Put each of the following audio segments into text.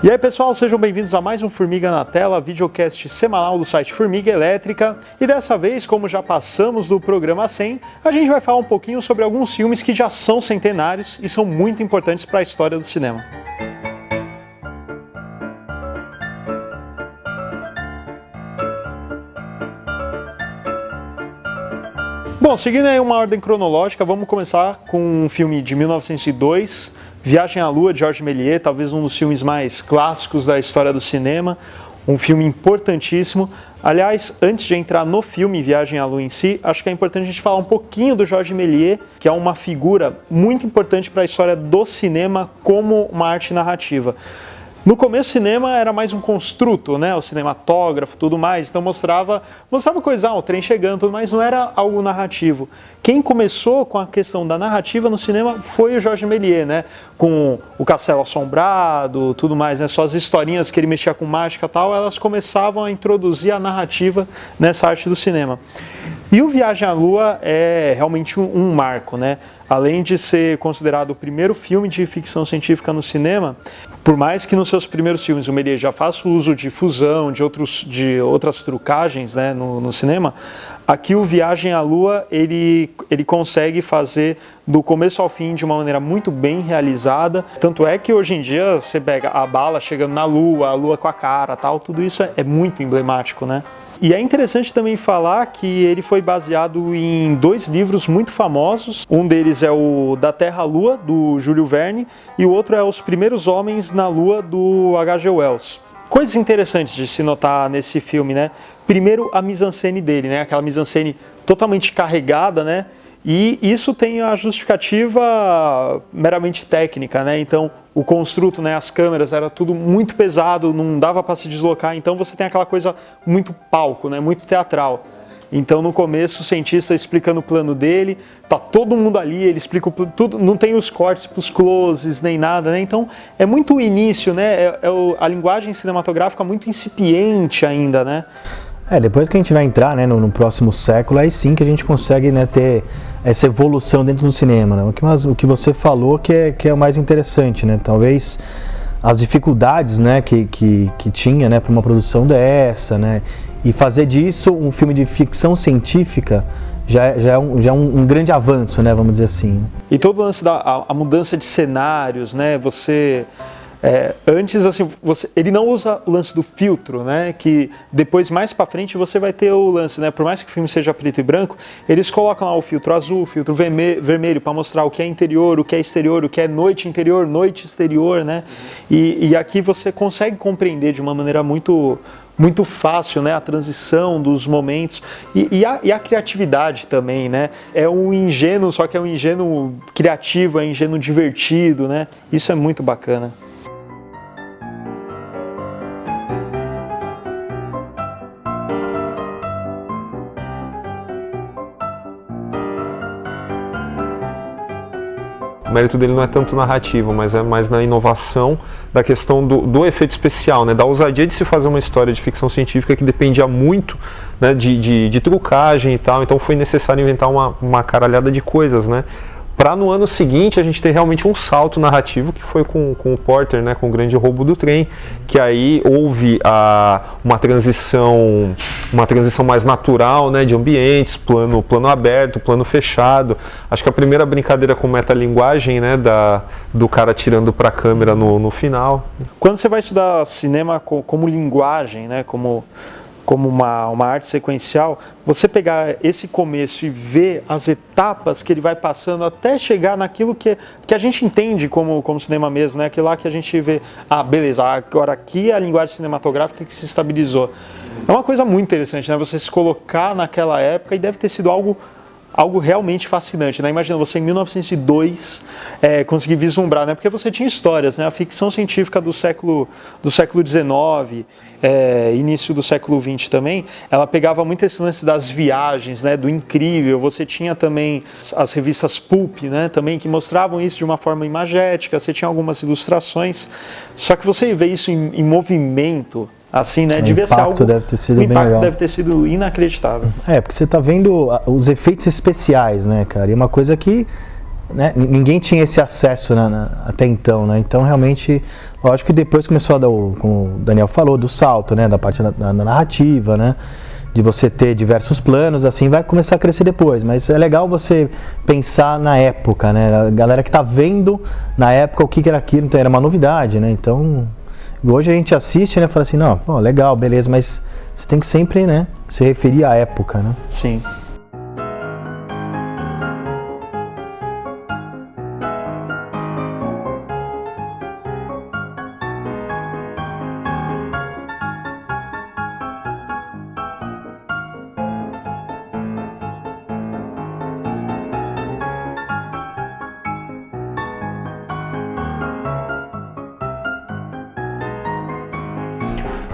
E aí pessoal, sejam bem-vindos a mais um Formiga na Tela, videocast semanal do site Formiga Elétrica. E dessa vez, como já passamos do programa 100, a gente vai falar um pouquinho sobre alguns filmes que já são centenários e são muito importantes para a história do cinema. Bom, seguindo aí uma ordem cronológica, vamos começar com um filme de 1902, Viagem à Lua, de Georges Méliès, talvez um dos filmes mais clássicos da história do cinema, um filme importantíssimo. Aliás, antes de entrar no filme Viagem à Lua em si, acho que é importante a gente falar um pouquinho do Georges Méliès, que é uma figura muito importante para a história do cinema como uma arte narrativa. No começo o cinema era mais um construto, né? O cinematógrafo, tudo mais, então mostrava coisa, o trem chegando, tudo, mas não era algo narrativo. Quem começou com a questão da narrativa no cinema foi o Georges Méliès, né? Com o Castelo Assombrado, tudo mais, né? Só as historinhas que ele mexia com mágica e tal, elas começavam a introduzir a narrativa nessa arte do cinema. E o Viagem à Lua é realmente um marco, né? Além de ser considerado o primeiro filme de ficção científica no cinema, por mais que nos seus primeiros filmes o Méliès já faça uso de fusão, de outras trucagens, né, no cinema, aqui o Viagem à Lua ele consegue fazer do começo ao fim de uma maneira muito bem realizada. Tanto é que hoje em dia você pega a bala chegando na Lua, a Lua com a cara, tal, tudo isso é muito emblemático, né? E é interessante também falar que ele foi baseado em dois livros muito famosos. Um deles é o Da Terra à Lua, do Júlio Verne, e o outro é Os Primeiros Homens na Lua, do H.G. Wells. Coisas interessantes de se notar nesse filme, né? Primeiro, a mise-en-scène dele, né? Aquela mise-en-scène totalmente carregada, né? E isso tem a justificativa meramente técnica, né? Então, o construto, né, as câmeras, era tudo muito pesado, não dava para se deslocar, então você tem aquela coisa muito palco, né, muito teatral. Então no começo o cientista explicando o plano dele, tá todo mundo ali, ele explica tudo, não tem os cortes para os closes nem nada, né? Então é muito o início, né? A linguagem cinematográfica muito incipiente ainda, né? Depois que a gente vai entrar, né, no próximo século, aí sim que a gente consegue, né, ter essa evolução dentro do cinema, né? O que você falou que é o mais interessante, né? Talvez as dificuldades, né, que tinha, né, para uma produção dessa, né? E fazer disso um filme de ficção científica já é um grande avanço, né, vamos dizer assim. E todo o lance a mudança de cenários, né? Antes, assim, ele não usa o lance do filtro, né? Que depois, mais pra frente, você vai ter o lance, né? Por mais que o filme seja preto e branco, eles colocam lá o filtro azul, o filtro vermelho, para mostrar o que é interior, o que é exterior, o que é noite interior, noite exterior, né? E aqui você consegue compreender de uma maneira muito fácil, né, a transição dos momentos e a criatividade também, né? É um ingênuo, só que é um ingênuo criativo, é um ingênuo divertido, né? Isso é muito bacana. O mérito dele não é tanto narrativo, mas é mais na inovação da questão do efeito especial, né? Da ousadia de se fazer uma história de ficção científica que dependia muito, né, de trucagem e tal, então foi necessário inventar uma caralhada de coisas, né? Para no ano seguinte a gente ter realmente um salto narrativo que foi com o Porter, né, com o Grande Roubo do Trem, que aí houve uma transição mais natural, né, de ambientes, plano aberto, plano fechado. Acho que a primeira brincadeira com metalinguagem, né, do cara tirando para a câmera no final. Quando você vai estudar cinema como linguagem, né, como uma arte sequencial, você pegar esse começo e ver as etapas que ele vai passando até chegar naquilo que a gente entende como cinema mesmo, né? Aquilo lá que a gente vê, beleza, agora aqui é a linguagem cinematográfica que se estabilizou. É uma coisa muito interessante, né? Você se colocar naquela época e deve ter sido algo realmente fascinante, né? Imagina você em 1902 conseguir vislumbrar, né? Porque você tinha histórias, né? A ficção científica do século XIX, início do século XX também, ela pegava muito esse lance das viagens, né? Do incrível. Você tinha também as revistas Pulp, né? Também que mostravam isso de uma forma imagética. Você tinha algumas ilustrações. Só que você vê isso em movimento, assim, né? Devia ser algo. O impacto deve ter sido inacreditável. Porque você está vendo os efeitos especiais, né, cara? E uma coisa que né, ninguém tinha esse acesso, né, até então, né? Então realmente, lógico que depois começou a dar, como o Daniel falou, do salto, né, da parte da narrativa, né, de você ter diversos planos, assim, vai começar a crescer depois, mas é legal você pensar na época, né, a galera que está vendo na época o que era aquilo, então era uma novidade, né, então hoje a gente assiste, né, fala assim, não, pô, legal, beleza, mas você tem que sempre, né, se referir à época, né. Sim.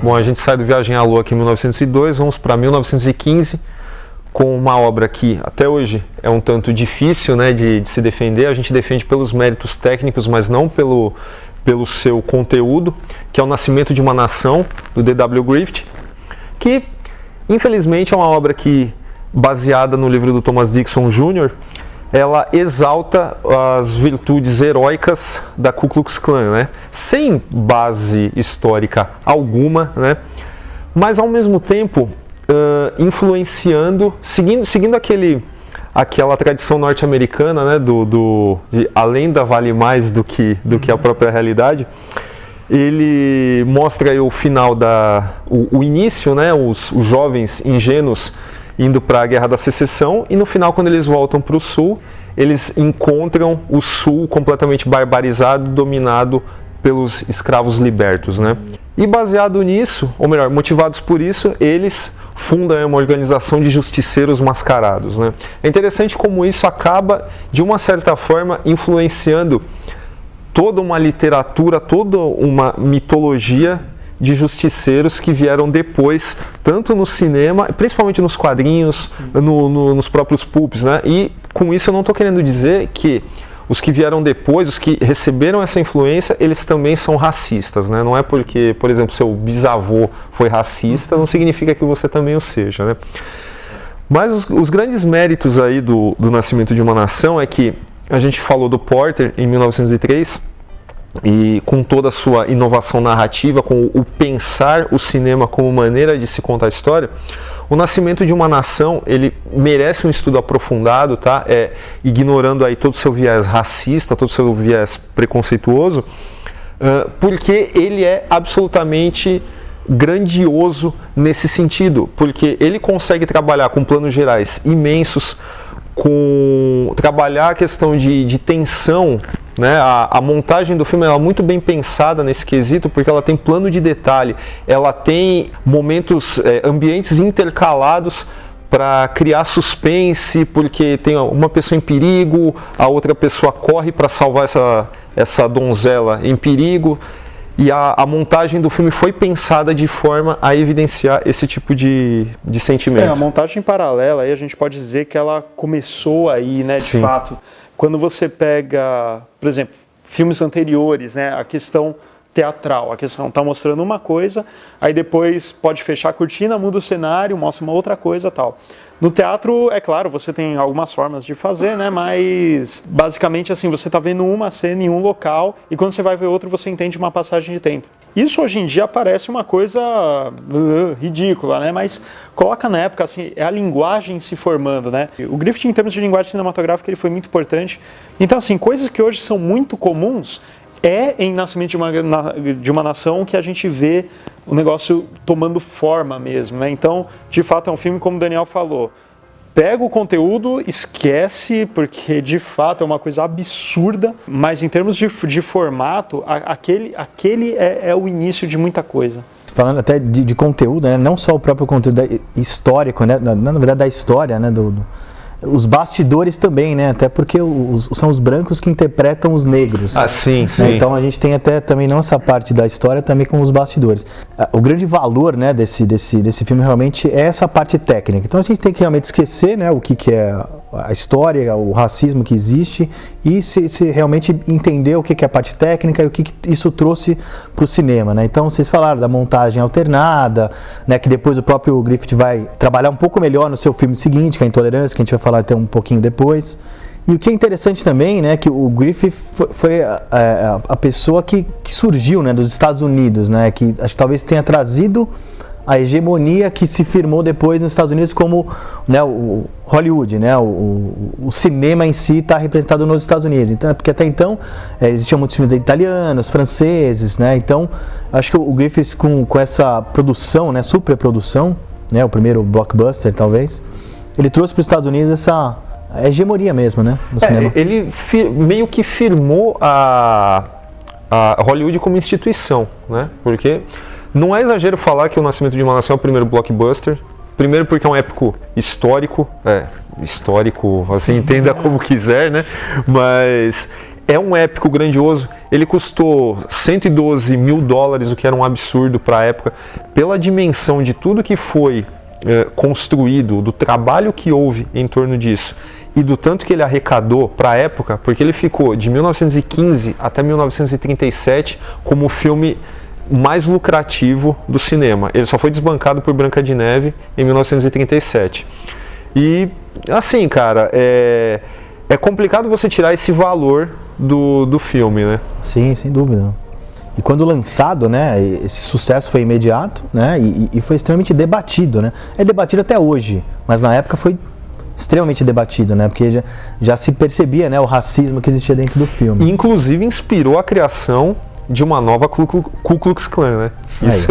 Bom, a gente sai do Viagem à Lua aqui em 1902, vamos para 1915, com uma obra que até hoje é um tanto difícil, né, de se defender. A gente defende pelos méritos técnicos, mas não pelo seu conteúdo, que é O Nascimento de uma Nação, do D.W. Griffith, que infelizmente é uma obra que, baseada no livro do Thomas Dixon Jr., ela exalta as virtudes heróicas da Ku Klux Klan, né? Sem base histórica alguma, né? Mas ao mesmo tempo influenciando, seguindo aquela tradição norte-americana, né? De a lenda vale mais do que a própria realidade. Ele mostra aí o final o início, né? Os jovens ingênuos indo para a Guerra da Secessão, e no final, quando eles voltam para o Sul, eles encontram o Sul completamente barbarizado, dominado pelos escravos libertos, né? E baseado nisso, ou melhor, motivados por isso, eles fundam uma organização de justiceiros mascarados, né? É interessante como isso acaba, de uma certa forma, influenciando toda uma literatura, toda uma mitologia de justiceiros que vieram depois, tanto no cinema, principalmente nos quadrinhos, nos próprios pulps, né? E com isso eu não estou querendo dizer que os que vieram depois, os que receberam essa influência, eles também são racistas, né? Não é porque, por exemplo, seu bisavô foi racista, não significa que você também o seja, né? Mas os grandes méritos aí do Nascimento de uma Nação é que a gente falou do Porter em 1903, e com toda a sua inovação narrativa, com o pensar o cinema como maneira de se contar a história, O Nascimento de uma Nação, ele merece um estudo aprofundado, tá? Ignorando aí todo o seu viés racista, todo o seu viés preconceituoso, porque ele é absolutamente grandioso nesse sentido, porque ele consegue trabalhar com planos gerais imensos, trabalhar a questão de tensão, né? A montagem do filme é muito bem pensada nesse quesito, porque ela tem plano de detalhe, ela tem momentos, ambientes intercalados para criar suspense, porque tem uma pessoa em perigo, a outra pessoa corre para salvar essa donzela em perigo, e a montagem do filme foi pensada de forma a evidenciar esse tipo de sentimento. A montagem paralela, aí a gente pode dizer que ela começou aí, né, de Sim. fato. Quando você pega, por exemplo, filmes anteriores, né, a questão teatral, a questão está mostrando uma coisa, aí depois pode fechar a cortina, muda o cenário, mostra uma outra coisa, tal. No teatro, é claro, você tem algumas formas de fazer, né, mas basicamente assim, você está vendo uma cena em um local e quando você vai ver outro, você entende uma passagem de tempo. Isso hoje em dia parece uma coisa ridícula, né? Mas coloca na época, assim, é a linguagem se formando, né? O Griffith, em termos de linguagem cinematográfica, ele foi muito importante. Então, assim, coisas que hoje são muito comuns, em Nascimento de uma Nação que a gente vê o negócio tomando forma mesmo, né? Então, de fato, é um filme, como o Daniel falou, pega o conteúdo, esquece, porque de fato é uma coisa absurda, mas em termos de formato, aquele é o início de muita coisa. Falando até de conteúdo, né? Não só o próprio conteúdo histórico, né? Na verdade da história, né? Os bastidores também, né? Até porque são os brancos que interpretam os negros. Ah, sim, né? sim. Então a gente tem até também não essa parte da história, também com os bastidores. O grande valor, né, desse filme realmente é essa parte técnica. Então a gente tem que realmente esquecer, né, o que é a história, o racismo que existe e se realmente entender o que é a parte técnica e o que isso trouxe para o cinema, né? Então vocês falaram da montagem alternada, né, que depois o próprio Griffith vai trabalhar um pouco melhor no seu filme seguinte, que é a Intolerância, que a gente vai falar até um pouquinho depois. E o que é interessante também, né, que o Griffith foi a pessoa que surgiu, né, dos Estados Unidos, né, que acho que talvez tenha trazido a hegemonia que se firmou depois nos Estados Unidos como, né, o Hollywood, né, o cinema em si está representado nos Estados Unidos. Então, porque até então existiam muitos filmes italianos, franceses, né, então acho que o Griffith com essa produção, né, superprodução, né, o primeiro blockbuster talvez, ele trouxe para os Estados Unidos essa hegemonia mesmo, né, no cinema. Ele meio que firmou a Hollywood como instituição, né, porque não é exagero falar que O Nascimento de uma Nação é o primeiro blockbuster. Primeiro porque é um épico histórico, assim, entenda como quiser, né? Mas é um épico grandioso. Ele custou $112 mil, o que era um absurdo para a época. Pela dimensão de tudo que foi construído, do trabalho que houve em torno disso e do tanto que ele arrecadou para a época, porque ele ficou de 1915 até 1937 como o filme mais lucrativo do cinema. Ele só foi desbancado por Branca de Neve em 1937. E, assim, cara, é complicado você tirar esse valor do filme, né? Sim, sem dúvida. E quando lançado, né, esse sucesso foi imediato, né, e foi extremamente debatido, né? É debatido até hoje, mas na época foi extremamente debatido, né? Porque já se percebia, né, o racismo que existia dentro do filme. Inclusive inspirou a criação de uma nova Ku Klux Klan, né?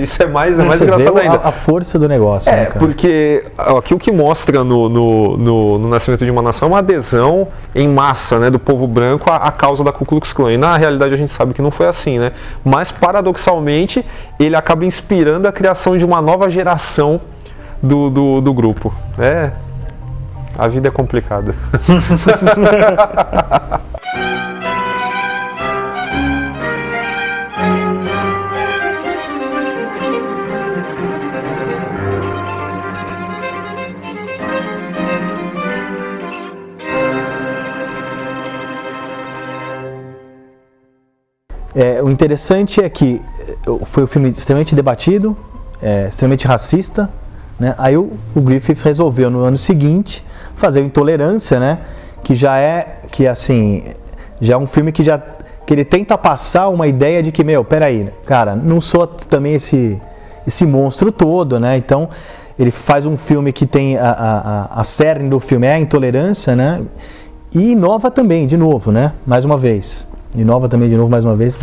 Isso é mais engraçado ainda. A força do negócio, né, cara? Porque aqui o que mostra no Nascimento de uma Nação é uma adesão em massa, né, do povo branco à causa da Ku Klux Klan. E na realidade a gente sabe que não foi assim, né? Mas paradoxalmente ele acaba inspirando a criação de uma nova geração do grupo. A vida é complicada. O interessante é que foi um filme extremamente debatido, extremamente racista, né? Aí o Griffith resolveu no ano seguinte fazer o Intolerância, né? Que já é um filme que ele tenta passar uma ideia de que, peraí, cara, não sou também esse monstro todo, né? Então ele faz um filme que tem a cerne do filme é a intolerância, né? E inova também, de novo, né? Mais uma vez. Inova também de novo, mais uma vez.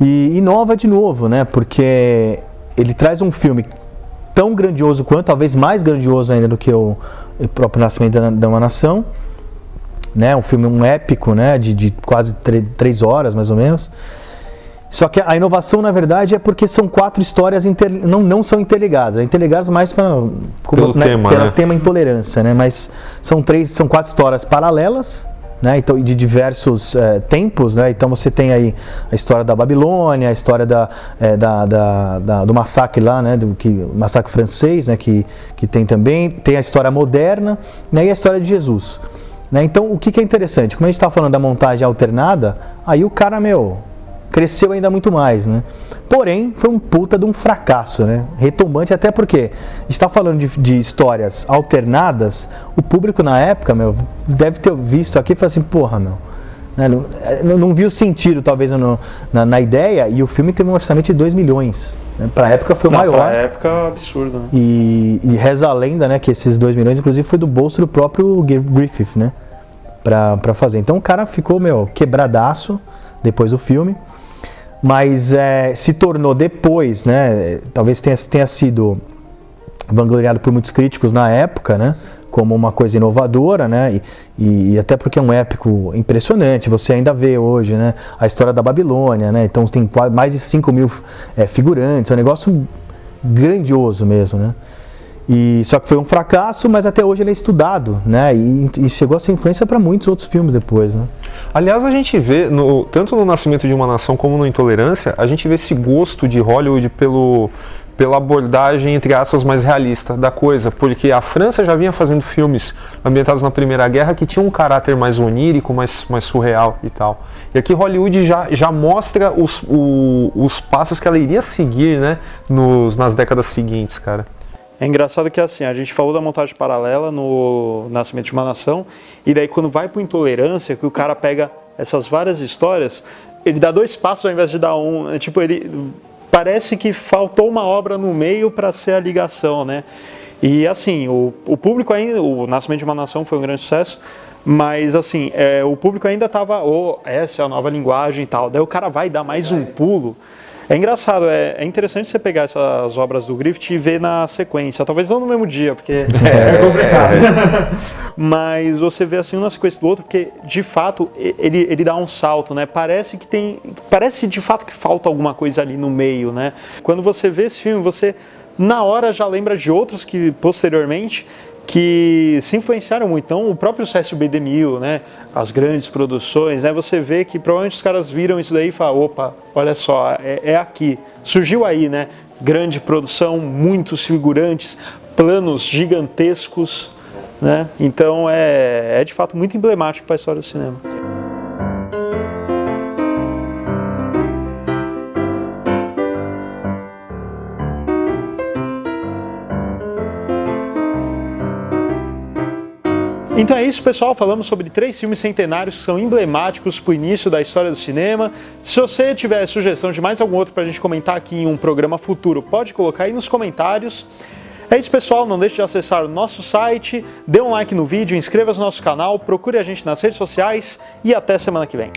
E inova de novo, né? Porque ele traz um filme tão grandioso quanto, talvez mais grandioso ainda do que o próprio Nascimento de uma Nação, né? Um filme épico, né? De quase 3 horas, mais ou menos. Só que a inovação, na verdade, é porque são 4 histórias não são interligadas. Interligadas mais pelo tema intolerância, né? Mas são 4 histórias paralelas, né? Então, de diversos tempos, né? Então você tem aí a história da Babilônia, a história do massacre lá, né? Do massacre francês, né? Que tem também, tem a história moderna, né? E a história de Jesus, né? Então o que é interessante, como a gente está falando da montagem alternada, aí o cara, cresceu ainda muito mais, né? Porém, foi um puta de um fracasso, né? Retumbante, até porque está falando de histórias alternadas, o público na época, deve ter visto aqui e falou assim, porra, né? Não viu sentido, talvez, na ideia, e o filme teve um orçamento de 2 milhões. Né? Para a época foi o maior. Para a época, absurdo. Né? E reza a lenda, né, que esses 2 milhões, inclusive, foi do bolso do próprio Griffith, né? Para fazer. Então o cara ficou, quebradaço depois do filme. Mas se tornou depois, né, talvez tenha sido vangloriado por muitos críticos na época, né, como uma coisa inovadora, né, e até porque é um épico impressionante, você ainda vê hoje, né, a história da Babilônia, né, então tem mais de 5 mil figurantes, é um negócio grandioso mesmo, né. Só que foi um fracasso, mas até hoje ele é estudado, né? E chegou a ser influência para muitos outros filmes depois, né? Aliás, a gente vê, tanto no Nascimento de uma Nação como no Intolerância, a gente vê esse gosto de Hollywood pela abordagem, entre aspas, mais realista da coisa, porque a França já vinha fazendo filmes ambientados na Primeira Guerra que tinham um caráter mais onírico, mais surreal e tal. E aqui Hollywood já mostra os passos que ela iria seguir, né, nas décadas seguintes, cara. É engraçado que assim, a gente falou da montagem paralela no Nascimento de uma Nação, e daí quando vai pro Intolerância, que o cara pega essas várias histórias, ele dá 2 passos ao invés de dar um, tipo, ele parece que faltou uma obra no meio para ser a ligação, né? E assim, o público ainda, o Nascimento de uma Nação foi um grande sucesso, mas assim, o público ainda tava, essa é a nova linguagem e tal, daí o cara vai dar mais um pulo. É engraçado, é interessante você pegar essas obras do Griffith e ver na sequência, talvez não no mesmo dia, porque é complicado. Mas você vê assim um na sequência do outro, porque de fato ele dá um salto, né? Parece de fato que falta alguma coisa ali no meio, né? Quando você vê esse filme, você na hora já lembra de outros que posteriormente que se influenciaram muito. Então, o próprio Cécio B. DeMille, né, as grandes produções, né, você vê que provavelmente os caras viram isso daí e falam, opa, olha só, é aqui. Surgiu aí, né, grande produção, muitos figurantes, planos gigantescos, né, então é de fato muito emblemático para a história do cinema. Então é isso, pessoal, falamos sobre 3 filmes centenários que são emblemáticos para o início da história do cinema. Se você tiver sugestão de mais algum outro para a gente comentar aqui em um programa futuro, pode colocar aí nos comentários. É isso, pessoal, não deixe de acessar o nosso site, dê um like no vídeo, inscreva-se no nosso canal, procure a gente nas redes sociais e até semana que vem.